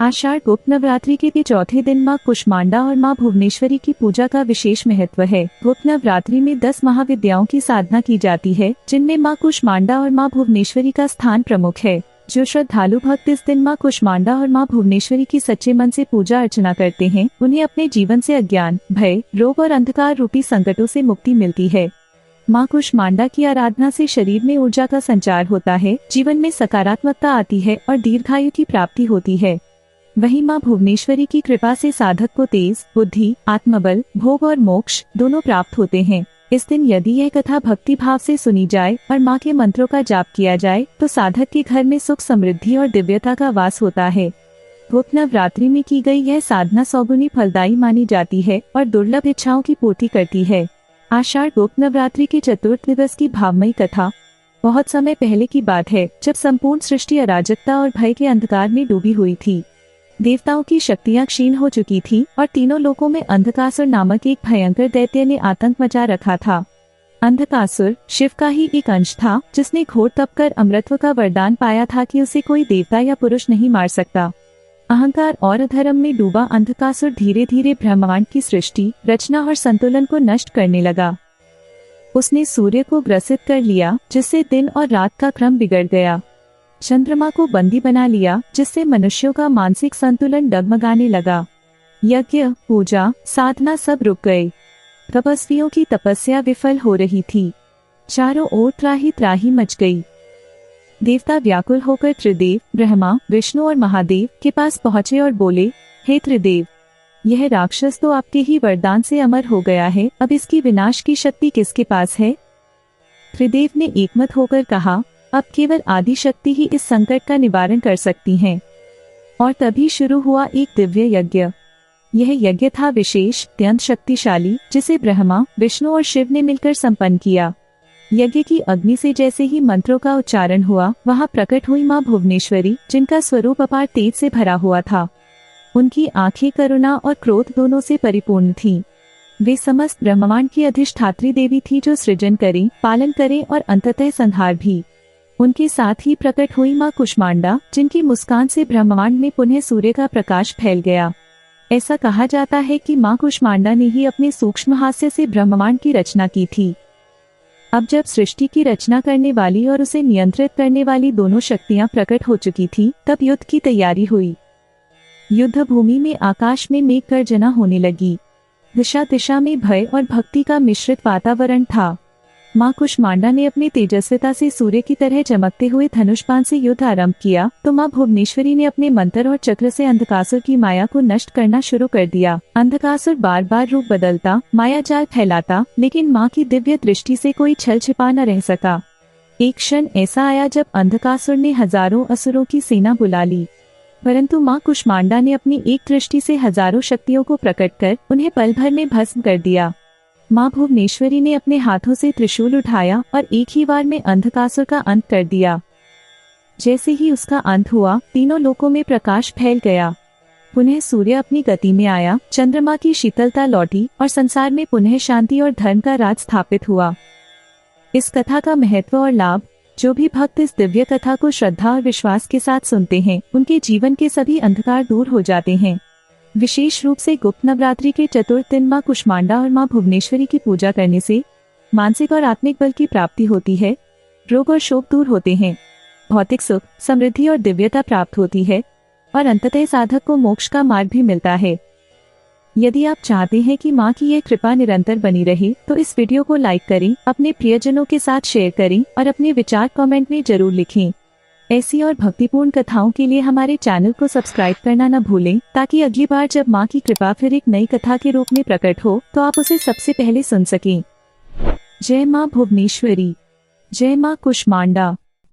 आषाढ़ गुप्त नवरात्रि के चौथे दिन माँ कुष्मांडा और माँ भुवनेश्वरी की पूजा का विशेष महत्व है। गुप्त नवरात्रि में 10 महाविद्याओं की साधना की जाती है, जिनमें माँ कुष्मांडा और माँ भुवनेश्वरी का स्थान प्रमुख है। जो श्रद्धालु भक्त इस दिन माँ कुष्मांडा और माँ भुवनेश्वरी की सच्चे मन से पूजा अर्चना करते हैं, उन्हें अपने जीवन से अज्ञान, भय, रोग और अंधकार रूपी संकटों से मुक्ति मिलती है। माँ कुष्मांडा की आराधना से शरीर में ऊर्जा का संचार होता है, जीवन में सकारात्मकता आती है और दीर्घायु की प्राप्ति होती है। वहीं माँ भुवनेश्वरी की कृपा से साधक को तेज बुद्धि, आत्मबल, भोग और मोक्ष दोनों प्राप्त होते हैं। इस दिन यदि यह कथा भक्ति भाव से सुनी जाए और माँ के मंत्रों का जाप किया जाए तो साधक के घर में सुख, समृद्धि और दिव्यता का वास होता है। गुप्त नवरात्रि में की गई यह साधना सौगुनी फलदायी मानी जाती है और दुर्लभ इच्छाओं की पूर्ति करती है। आषाढ़ गुप्त नवरात्रि के चतुर्थ दिवस की भावमयी कथा। बहुत समय पहले की बात है, जब संपूर्ण सृष्टि अराजकता और भय के अंधकार में डूबी हुई थी। देवताओं की शक्तियां क्षीण हो चुकी थी और तीनों लोकों में अंधकासुर नामक एक भयंकर दैत्य ने आतंक मचा रखा था। अंधकासुर शिव का ही एक अंश था, जिसने घोर तप कर अमरत्व का वरदान पाया था कि उसे कोई देवता या पुरुष नहीं मार सकता। अहंकार और अधर्म में डूबा अंधकासुर धीरे धीरे ब्रह्मांड की सृष्टि, रचना और संतुलन को नष्ट करने लगा। उसने सूर्य को ग्रसित कर लिया, जिससे दिन और रात का क्रम बिगड़ गया। चंद्रमा को बंदी बना लिया, जिससे मनुष्यों का मानसिक संतुलन डगमगाने लगा। यज्ञ, पूजा, साधना सब रुक गए। तपस्वियों की तपस्या विफल हो रही थी। चारों ओर त्राही त्राही मच गई। देवता व्याकुल होकर त्रिदेव ब्रह्मा, विष्णु और महादेव के पास पहुँचे और बोले, हे त्रिदेव, यह राक्षस तो आपके ही वरदान से अमर हो गया है, अब इसकी विनाश की शक्ति किसके पास है? त्रिदेव ने एकमत होकर कहा, अब केवल आदि शक्ति ही इस संकट का निवारण कर सकती हैं। और तभी शुरू हुआ एक दिव्य यज्ञ। यह यज्ञ था विशेष, अत्यंत शक्तिशाली, जिसे ब्रह्मा, विष्णु और शिव ने मिलकर संपन्न किया। यज्ञ की अग्नि से जैसे ही मंत्रों का उच्चारण हुआ, वहां प्रकट हुई माँ भुवनेश्वरी, जिनका स्वरूप अपार तेज से भरा हुआ था। उनकी आंखें करुणा और क्रोध दोनों से परिपूर्ण थीं। वे समस्त ब्रह्मांड की अधिष्ठात्री देवी थी, जो सृजन करे, पालन करे और अंततः संहार भी। उनके साथ ही प्रकट हुई माँ कुष्मांडा, जिनकी मुस्कान से ब्रह्मांड में पुनः सूर्य का प्रकाश फैल गया। ऐसा कहा जाता है कि माँ कुष्मांडा ने ही अपने सूक्ष्म हास्य से ब्रह्मांड की रचना की थी। अब जब सृष्टि की रचना करने वाली और उसे नियंत्रित करने वाली दोनों शक्तियां प्रकट हो चुकी थी, तब युद्ध की तैयारी हुई। युद्ध भूमि में आकाश में मेघ गर्जना होने लगी। दिशा दिशा में भय और भक्ति का मिश्रित वातावरण था। माँ कुष्मांडा ने अपनी तेजस्विता से सूर्य की तरह चमकते हुए धनुष-बाण से युद्ध आरंभ किया, तो माँ भुवनेश्वरी ने अपने मंत्र और चक्र से अंधकासुर की माया को नष्ट करना शुरू कर दिया। अंधकासुर बार बार रूप बदलता, माया जाल फैलाता, लेकिन माँ की दिव्य दृष्टि से कोई छल छिपा न रह सका। एक क्षण ऐसा आया जब अंधकासुर ने हजारों असुरों की सेना बुला ली, परंतु माँ कुष्मांडा ने अपनी एक दृष्टि से हजारों शक्तियों को प्रकट कर उन्हें पल भर में भस्म कर दिया। माँ भुवनेश्वरी ने अपने हाथों से त्रिशूल उठाया और एक ही बार में अंधकासुर का अंत कर दिया। जैसे ही उसका अंत हुआ, तीनों लोकों में प्रकाश फैल गया। पुनः सूर्य अपनी गति में आया, चंद्रमा की शीतलता लौटी और संसार में पुनः शांति और धर्म का राज स्थापित हुआ। इस कथा का महत्व और लाभ। जो भी भक्त इस दिव्य कथा को श्रद्धा और विश्वास के साथ सुनते हैं, उनके जीवन के सभी अंधकार दूर हो जाते हैं। विशेष रूप से गुप्त नवरात्रि के चतुर्थ दिन माँ कुष्मांडा और माँ भुवनेश्वरी की पूजा करने से मानसिक और आत्मिक बल की प्राप्ति होती है, रोग और शोक दूर होते हैं, भौतिक सुख, समृद्धि और दिव्यता प्राप्त होती है और अंततः साधक को मोक्ष का मार्ग भी मिलता है। यदि आप चाहते हैं कि माँ की यह कृपा निरंतर बनी रहे, तो इस वीडियो को लाइक करें, अपने प्रियजनों के साथ शेयर करें और अपने विचार कमेंट में जरूर लिखें। ऐसी और भक्तिपूर्ण कथाओं के लिए हमारे चैनल को सब्सक्राइब करना न भूलें, ताकि अगली बार जब माँ की कृपा फिर एक नई कथा के रूप में प्रकट हो, तो आप उसे सबसे पहले सुन सकें। जय माँ भुवनेश्वरी, जय माँ कुष्मांडा।